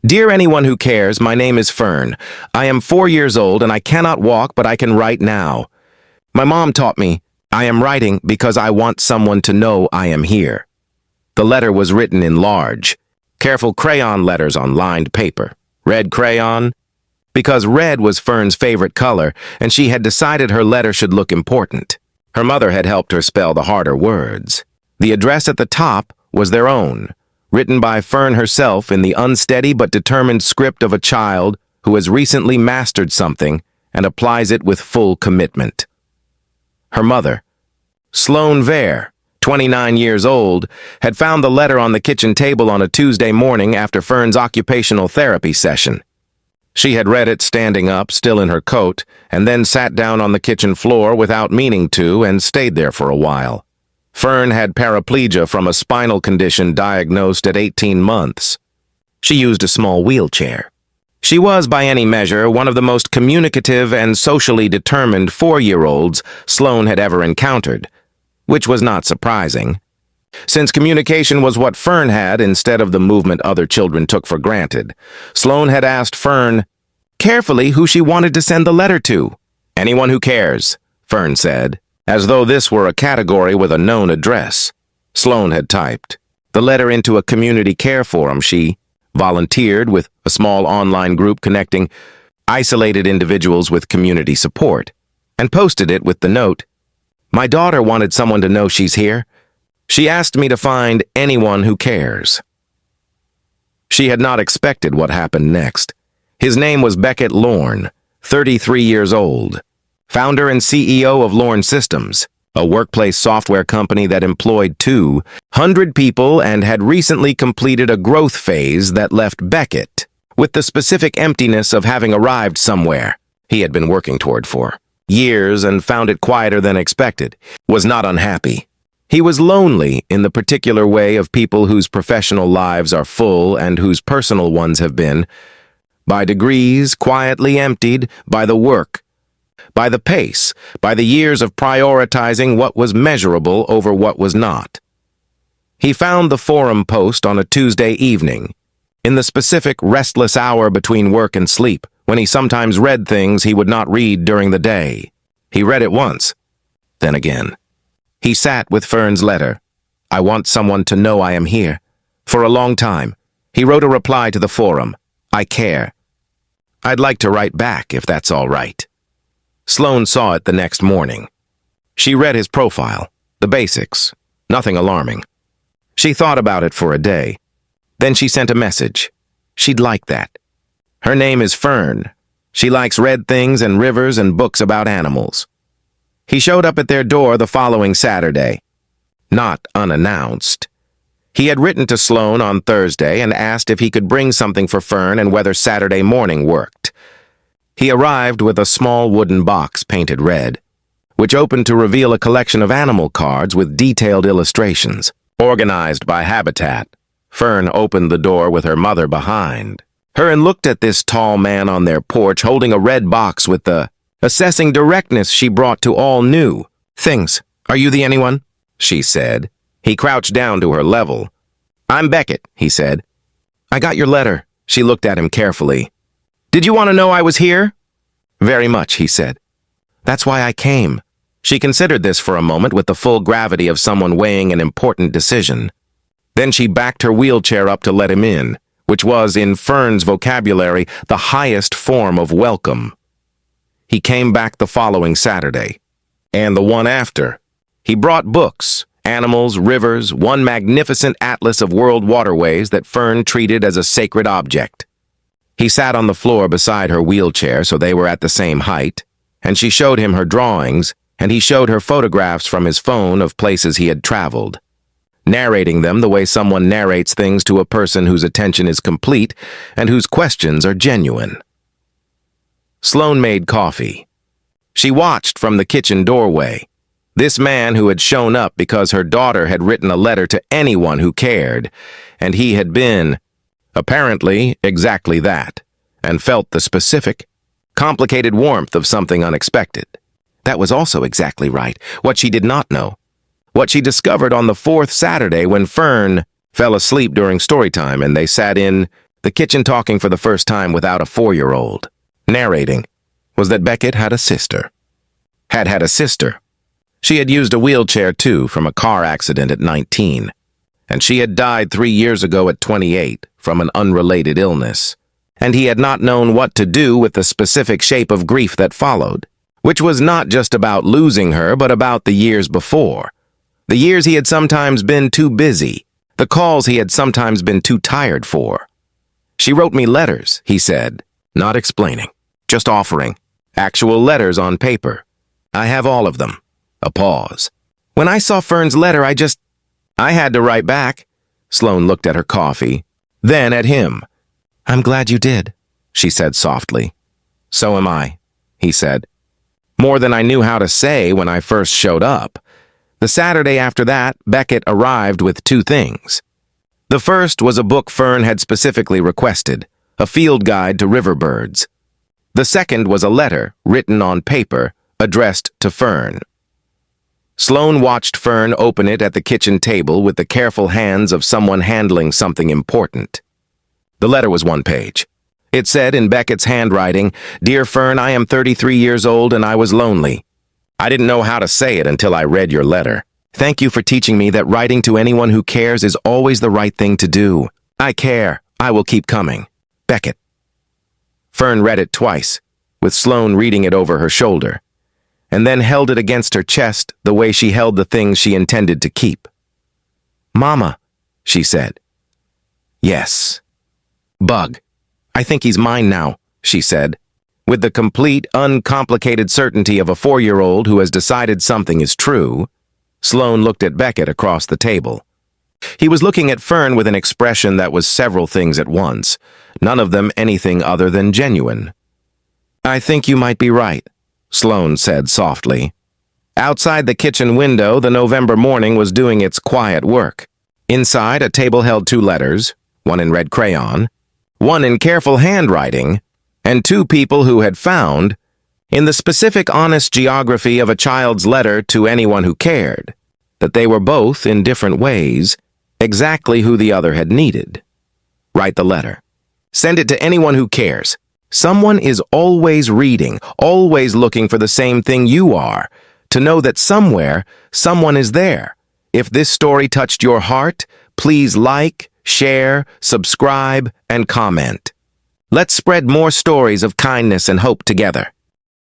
Dear anyone who cares, my name is Fern. I am 4 years old and I cannot walk, but I can write now. My mom taught me, I am writing because I want someone to know I am here. The letter was written in large, careful crayon letters on lined paper. Red crayon? Because red was Fern's favorite color, and she had decided her letter should look important. Her mother had helped her spell the harder words. The address at the top was their own, written by Fern herself in the unsteady but determined script of a child who has recently mastered something and applies it with full commitment. Her mother, Sloane Vare, 29 years old, had found the letter on the kitchen table on a Tuesday morning after Fern's occupational therapy session. She had read it standing up, still in her coat, and then sat down on the kitchen floor without meaning to and stayed there for a while. Fern had paraplegia from a spinal condition diagnosed at 18 months. She used a small wheelchair. She was, by any measure, one of the most communicative and socially determined 4-year-olds Sloane had ever encountered, which was not surprising, since communication was what Fern had instead of the movement other children took for granted. Sloane had asked Fern carefully who she wanted to send the letter to. Anyone who cares, Fern said, as though this were a category with a known address. Sloane had typed the letter into a community care forum. She volunteered with a small online group connecting isolated individuals with community support, and posted it with the note, "My daughter wanted someone to know she's here. She asked me to find anyone who cares." She had not expected what happened next. His name was Beckett Lorne, 33 years old, founder and CEO of Lorne Systems, a workplace software company that employed 200 people and had recently completed a growth phase that left Beckett with the specific emptiness of having arrived somewhere he had been working toward for years and found it quieter than expected. Was not unhappy. He was lonely in the particular way of people whose professional lives are full and whose personal ones have been, by degrees, quietly emptied by the work, by the pace, by the years of prioritizing what was measurable over what was not. He found the forum post on a Tuesday evening, in the specific restless hour between work and sleep, when he sometimes read things he would not read during the day. He read it once, then again. He sat with Fern's letter, "I want someone to know I am here." For a long time, he wrote a reply to the forum, "I care. I'd like to write back if that's all right." Sloane saw it the next morning. She read his profile, the basics, nothing alarming. She thought about it for a day. Then she sent a message. She'd like that. Her name is Fern. She likes red things and rivers and books about animals. He showed up at their door the following Saturday, not unannounced. He had written to Sloane on Thursday and asked if he could bring something for Fern and whether Saturday morning worked. He arrived with a small wooden box painted red, which opened to reveal a collection of animal cards with detailed illustrations, organized by habitat. Fern opened the door with her mother behind her and looked at this tall man on their porch holding a red box with the assessing directness she brought to all new things. "Are you the anyone?" she said. He crouched down to her level. "I'm Beckett," he said. "I got your letter." She looked at him carefully. "Did you want to know I was here?" "Very much," he said. "That's why I came." She considered this for a moment with the full gravity of someone weighing an important decision. Then she backed her wheelchair up to let him in, which was, in Fern's vocabulary, the highest form of welcome. He came back the following Saturday, and the one after. He brought books, animals, rivers, one magnificent atlas of world waterways that Fern treated as a sacred object. He sat on the floor beside her wheelchair so they were at the same height, and she showed him her drawings, and he showed her photographs from his phone of places he had traveled, narrating them the way someone narrates things to a person whose attention is complete and whose questions are genuine. Sloane made coffee. She watched from the kitchen doorway. This man who had shown up because her daughter had written a letter to anyone who cared, and he had been, apparently, exactly that, and felt the specific, complicated warmth of something unexpected. That was also exactly right, what she did not know. What she discovered on the 4th Saturday when Fern fell asleep during story time and they sat in the kitchen talking for the first time without a 4-year-old. Narrating was that Beckett had a sister. Had a sister. She had used a wheelchair too from a car accident at 19, and she had died 3 years ago at 28 from an unrelated illness, and he had not known what to do with the specific shape of grief that followed, which was not just about losing her but about the years before. The years he had sometimes been too busy, the calls he had sometimes been too tired for. She wrote me letters, he said, not explaining, just offering. Actual letters on paper. I have all of them. A pause. When I saw Fern's letter, I had to write back. Sloane looked at her coffee, then at him. I'm glad you did, she said softly. So am I, he said. More than I knew how to say when I first showed up. The Saturday after that, Beckett arrived with 2 things. The first was a book Fern had specifically requested, a field guide to river birds. The second was a letter, written on paper, addressed to Fern. Sloane watched Fern open it at the kitchen table with the careful hands of someone handling something important. The letter was 1 page. It said in Beckett's handwriting, "Dear Fern, I am 33 years old and I was lonely. I didn't know how to say it until I read your letter. Thank you for teaching me that writing to anyone who cares is always the right thing to do. I care. I will keep coming. Beckett." Fern read it twice, with Sloane reading it over her shoulder, and then held it against her chest the way she held the things she intended to keep. "Mama," she said. "Yes." "Bug. I think he's mine now," she said, with the complete, uncomplicated certainty of a 4-year-old who has decided something is true. Sloane looked at Beckett across the table. He was looking at Fern with an expression that was several things at once, none of them anything other than genuine. "I think you might be right," Sloane said softly. Outside the kitchen window, the November morning was doing its quiet work. Inside, a table held 2 letters, one in red crayon, one in careful handwriting, and 2 people who had found, in the specific honest geography of a child's letter to anyone who cared, that they were both, in different ways, exactly who the other had needed. Write the letter. Send it to anyone who cares. Someone is always reading, always looking for the same thing you are, to know that somewhere, someone is there. If this story touched your heart, please like, share, subscribe, and comment. Let's spread more stories of kindness and hope together.